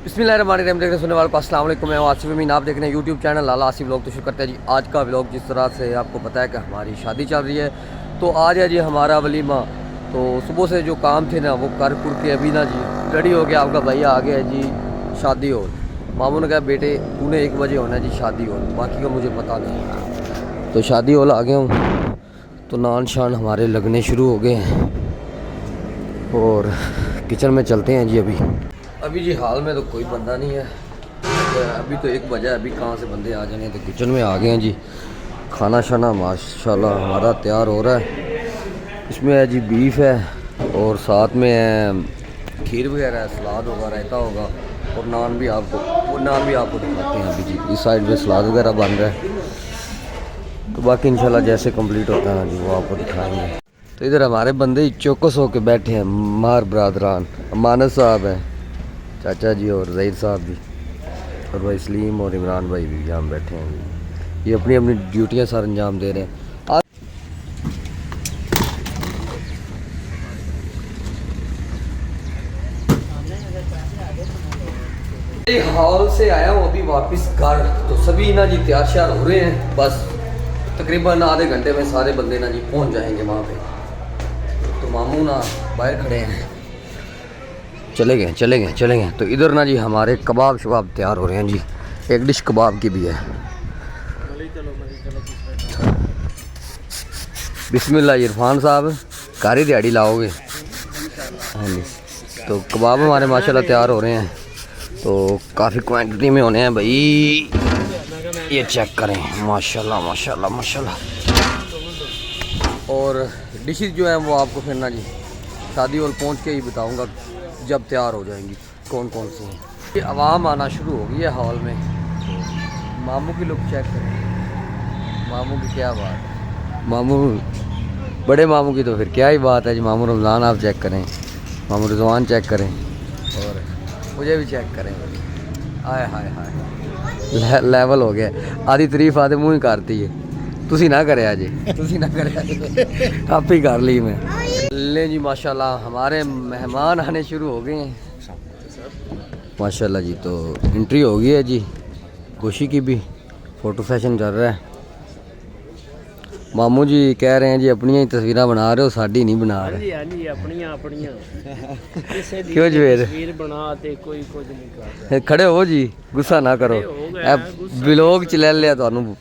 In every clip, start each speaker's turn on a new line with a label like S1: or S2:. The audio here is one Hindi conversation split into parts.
S1: बिस्मिल्लाहिर्रहमानिर्रहीम। देखने सुनने वालों को अस्सलाम वालेकुम। मैं आसिफ अमीन, आप देख रहे हैं यूट्यूब चैनल लाला आसिफ व्लॉग। तो शुरू करते हैं जी आज का व्लॉग। जिस तरह से आपको पता है कि हमारी शादी चल रही है, तो आज है जी हमारा वलीमा। तो सुबह से जो काम थे ना वो कर कुर के अभी ना जी रेडी हो गया। आपका भैया आ गया जी शादी हॉल। मामू ने कहा बेटे तूने 1 बजे होना है जी शादी हॉल, बाकी का मुझे पता नहीं। तो शादी हॉल आ गया हूँ, तो नान शान हमारे लगने शुरू हो गए हैं और किचन में चलते हैं जी। अभी जी हाल में तो कोई बंदा नहीं है, अभी तो 1 बजा है। अभी कहाँ से बंदे आ जाने, तो किचन में आ गए हैं जी। खाना शाना माशाल्लाह हमारा तैयार हो रहा है। इसमें है जी बीफ है और साथ में है खीर वगैरह है, सलाद होगा, रायता होगा और नान भी आपको दिखाते हैं। अभी जी इस साइड पे सलाद वगैरह बन रहा है, तो बाकी इंशाल्लाह जैसे कंप्लीट होता है ना जी वो आपको दिखाएंगे। तो इधर हमारे बंदे चौकस होके बैठे हैं, मार बरादरान मानस साहब हैं, चाचा जी और ज़हीर साहब भी, और भाई सलीम और इमरान भाई भी यहाँ बैठे हैं। ये अपनी अपनी ड्यूटियाँ सर अंजाम दे रहे हैं। हॉल से आया हूँ अभी वापस घर, तो सभी ना जी तैयार श्यार हो रहे हैं। बस तकरीबन आधे घंटे में सारे बंदे ना जी पहुँच जाएंगे वहाँ पे। तो मामू ना बाहर खड़े हैं, चले गए। तो इधर ना जी हमारे कबाब शबाब तैयार हो रहे हैं जी। एक डिश कबाब की भी है। बिस्मिल्लाह इरफान साहब, कारी दिहाड़ी लाओगे? हाँ जी। तो कबाब हमारे माशाल्लाह तैयार हो रहे हैं, तो काफ़ी क्वांटिटी में होने हैं भाई। ये चेक करें, माशाल्लाह। और डिशेस जो हैं वो आपको फिर ना जी शादी हॉल पहुँच के ही बताऊँगा जब तैयार हो जाएंगी कौन कौन सी हैं। ये आवाम आना शुरू हो गई है हॉल में। मामू की लुक चेक करें, मामू की क्या बात है। मामू बड़े मामू की तो फिर क्या ही बात है जी। मामू रमज़ान आप चेक करें, मामू रिजवान चेक करें और मुझे भी चेक करें। हाय लेवल हो गया। आधी तारीफ आधे मुँह ही करती है। तुसी ना करे आज, आप ही कर ली मैं। ले जी माशाल्लाह हमारे मेहमान आने शुरू हो गए हैं माशाल्लाह जी। तो एंट्री हो गई है जी, खुशी की भी फ़ोटो सेशन चल रहा है। मामू जी कह रहे हैं जी अपनी ही तस्वीरें बना रहे हो, साड़ी नहीं बना रहे। क्यों जवेद
S2: कोई कुछ नहीं कर
S1: खड़े हो जी, गुस्सा ना करो। व्लॉग च ले लिया थानू,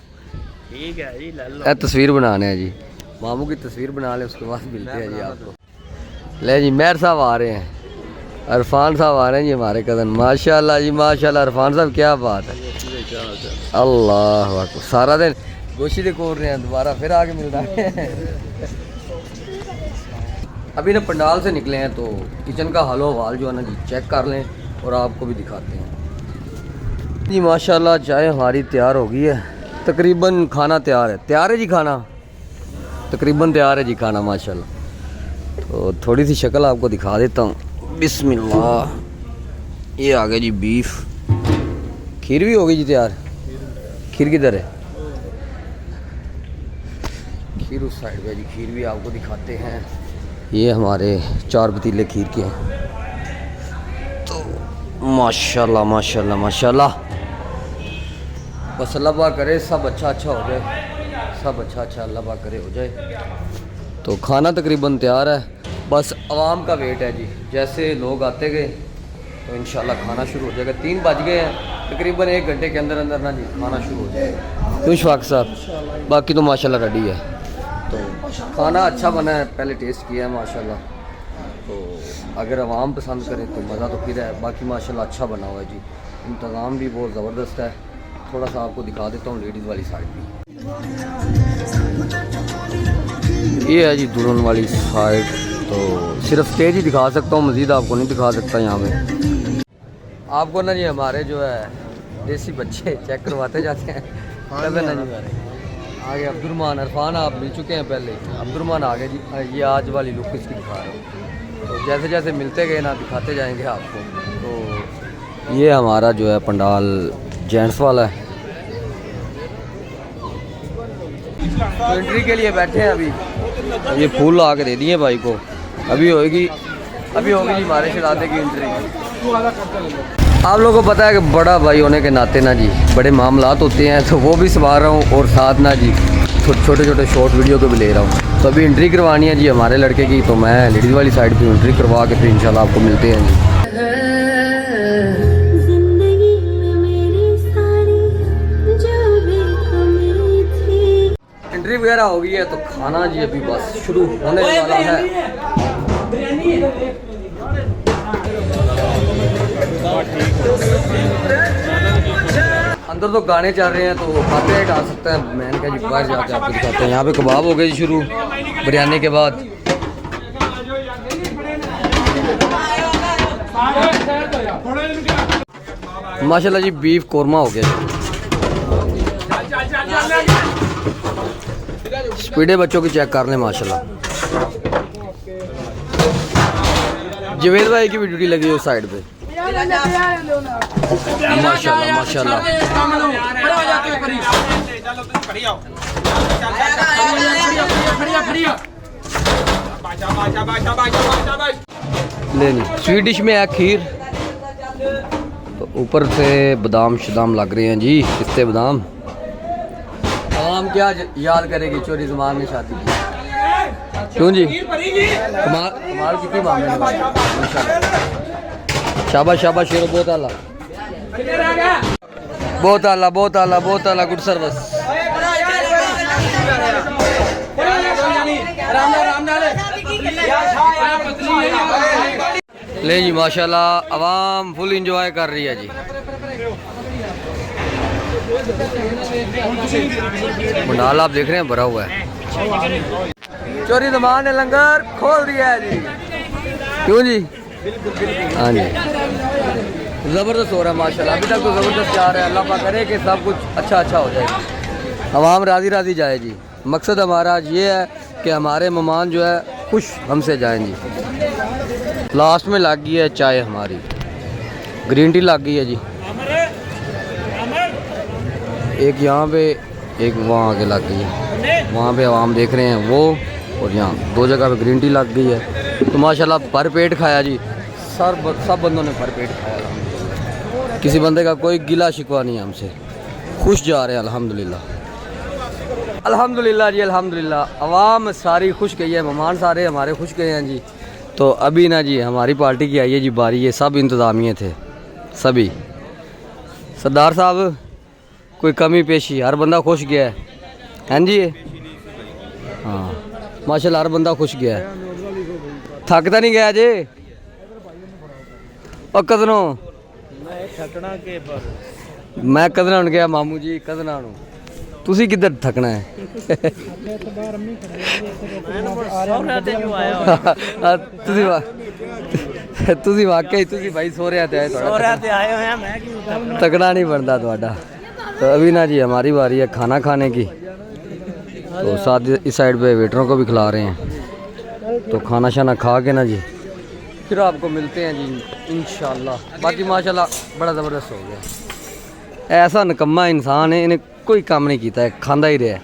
S2: ठीक है जी, ले लो।
S1: तस्वीर बनाने हैं जी। मामू की तस्वीर बना ले, उसके बाद मिलते हैं जी आपको। ले जी मेहर साहब आ रहे हैं, इरफान साहब आ रहे हैं जी हमारे कज़न। माशाल्लाह जी माशाल्लाह। इरफान साहब क्या बात है, अल्लाह अकबर। सारा दिन गोशी दे कोर रहे हैं, दोबारा फिर आके मिल रहा है। अभी ना पंडाल से निकले हैं, तो किचन का हालो हवाल जो है ना जी चेक कर लें और आपको भी दिखाते हैं जी। माशाल्लाह चाय हमारी तैयार हो गई है, तकरीबन खाना तैयार है जी। खाना तकरीबन तैयार है जी खाना माशाल्लाह। तो थोड़ी सी शक्ल आपको दिखा देता हूँ। बिस्मिल्लाह, ये आ गया जी बीफ। खीर भी हो गई जी तैयार। खीर किधर है? खीर उस साइड पे जी, खीर भी आपको दिखाते हैं। ये हमारे 4 पतीले खीर के हैं। तो माशाल्लाह बस अल्लाह पाक करे सब अच्छा हो जाए, सब अच्छा अल्लाह पाक करे हो जाए। तो खाना तकरीबन तैयार है, बस आवाम का वेट है जी। जैसे लोग आते गए तो इंशाल्लाह खाना शुरू हो जाएगा। 3 बज गए हैं, तकरीबन 1 घंटे के अंदर ना जी खाना शुरू हो जाएगा। क्यों शफाक साहब? बाकी तो माशाल्लाह रेडी है। तो खाना अच्छा बना है, पहले टेस्ट किया है माशाल्लाह। तो अगर आवाम पसंद करे तो मज़ा तो फिर है। बाकी माशाल्लाह अच्छा बना हुआ है जी, इंतज़ाम भी बहुत ज़बरदस्त है। थोड़ा सा आपको दिखा देता हूँ लेडीज़ वाली साइड भी। ये है जी दुल्हन वाली साइड। तो सिर्फ स्टेज ही दिखा सकता हूँ, मज़ीद आपको नहीं दिखा सकता यहाँ पे। आपको ना जी हमारे जो है देसी बच्चे चेक करवाते जाते हैं। ना जी आगे अब्दुलरहमान, इरफान आप मिल चुके हैं पहले। अब्दुलरहमान आ गए जी। ये आज वाली लुक इसकी दिखा रहा हूँ। तो जैसे जैसे मिलते गए ना दिखाते जाएंगे आपको। तो ये हमारा जो है पंडाल जेंट्स वाला है। तो एंट्री के लिए बैठे हैं अभी। ये फूल ला के दे दिए भाई को। अभी होगी जी हमारे शहजादे की एंट्री। आप लोगों को पता है कि बड़ा भाई होने के नाते ना जी बड़े मामलात होते हैं, तो वो भी संभाल रहा हूँ और साथ ना जी छोटे छोटे शॉर्ट वीडियो को भी ले रहा हूँ। तो अभी एंट्री करवानी है जी हमारे लड़के की, तो मैं लेडीज़ वाली साइड पे एंट्री करवा के फिर इंशाल्लाह आपको मिलते हैं जी। एंट्री वगैरह हो गई है तो खाना जी अभी बस शुरू होने वाला है। अंदर तो गाने चल रहे हैं तो वो खाते हैं खा सकते हैं। मैंने कहा जी बाहर जाके आपको दिखाते हैं। यहाँ पे कबाब हो गए जी शुरू बिरयानी के बाद। माशाल्लाह जी बीफ कोरमा हो गया जी। स्पीडे बच्चों की चेक कर लें माशाल्लाह। जवेद भाई की भी ड्यूटी लगी है उस साइड पे। माशाल्लाह माशाल्लाह। लेनी स्वीट डिश में है खीर, तो ऊपर से बादाम शदाम लग रहे हैं जी, पिस्ते बादाम। हम क्या याद करेगी चोरी ज़मान में शादी की, क्यों जी? कमाल कितनी मामले शाबाश शाबाश शेरो, बहुत आला बहुत आला बहुत आला बहुत आला, गुड सर्विस। ले जी माशाल्लाह आवाम फुल इंजॉय कर रही है जी। मंडाल आप देख रहे हैं भरा हुआ है। चोरी ज़मान ने लंगर खोल दिया है जी, क्यों जी? हाँ जी ज़बरदस्त हो रहा है माशाल्लाह। अभी तक तो ज़बरदस्त जा रहा है। अल्लाह पाक करे कि सब कुछ अच्छा अच्छा हो जाए, आवाम राज़ी राज़ी जाए जी। मकसद हमारा आज ये है कि हमारे मेहमान जो है खुश हमसे जाएं जी। लास्ट में लग गई है चाय हमारी, ग्रीन टी लग गई है जी। एक यहाँ पे एक वहाँ आगे लग गई है, वहाँ पे आवाम देख रहे हैं वो, और यहाँ दो जगह पे ग्रीन टी लग गई है। तो माशाल्लाह भर पेट खाया जी। सब बंदों ने भर पेट खाया। किसी बंदे का कोई गिला शिकवा नहीं है हमसे, खुश जा रहे हैं अल्हम्दुलिल्लाह। अल्हम्दुलिल्लाह जी अल्हम्दुलिल्लाह। आवाम सारी खुश गई है, मेहमान सारे हमारे खुश गए हैं जी। तो अभी ना जी हमारी पार्टी की आई है जी बारी। ये सब इंतज़ामिये थे सभी। सरदार साहब कोई कमी पेशी, हर बंदा खुश गया है, हैं जी? हाँ माशाल्लाह हर बंदा खुश गया है। थकता नहीं गया जी? और कदनों मैं कदना गया मामू जी, कदना तुसी किधर थकना है? तुसी वाकई तुसी भाई सो रहे थे थकना नहीं बनता थोड़ा। तो अभी ना जी हमारी बारी है खाना खाने की, तो साथ इस साइड पे वेटरों को भी खिला रहे हैं। तो खाना शाना खा के ना जी फिर आपको मिलते हैं जी इंशाल्लाह। बाकी माशाल्लाह बड़ा ज़बरदस्त हो गया। ऐसा निकम्मा इंसान है, इन्हें कोई काम नहीं किया है, खांदा ही रहा है।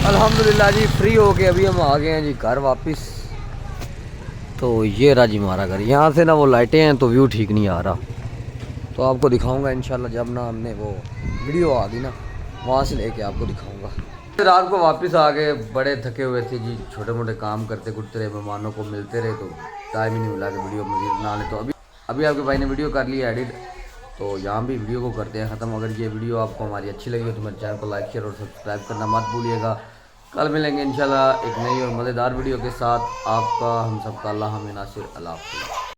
S1: अल्हम्दुलिल्लाह जी फ्री हो के अभी हम आ गए हैं जी घर वापस। तो ये रहा जी हमारा घर। यहाँ से ना वो लाइटें हैं तो व्यू ठीक नहीं आ रहा, तो आपको दिखाऊंगा इंशाल्लाह जब ना हमने वो वीडियो आ गई ना वहाँ से लेके आपको दिखाऊंगा। रात को वापस आ गए, बड़े थके हुए थे जी, छोटे मोटे काम करते कुटते रहे, मेहमानों को मिलते रहे, तो टाइम ही नहीं मिला कि वीडियो मज़ीद बना ले। तो अभी आपके भाई ने वीडियो कर लिया एडिट, तो यहाँ भी वीडियो को करते हैं ख़त्म। अगर ये वीडियो आपको हमारी अच्छी लगी हो तो मेरे चैनल को लाइक शेयर और सब्सक्राइब करना मत भूलिएगा। कल मिलेंगे इंशाल्लाह एक नई और मज़ेदार वीडियो के साथ। आपका हम सबका अल्लाह हमें नासिर अल्लाह।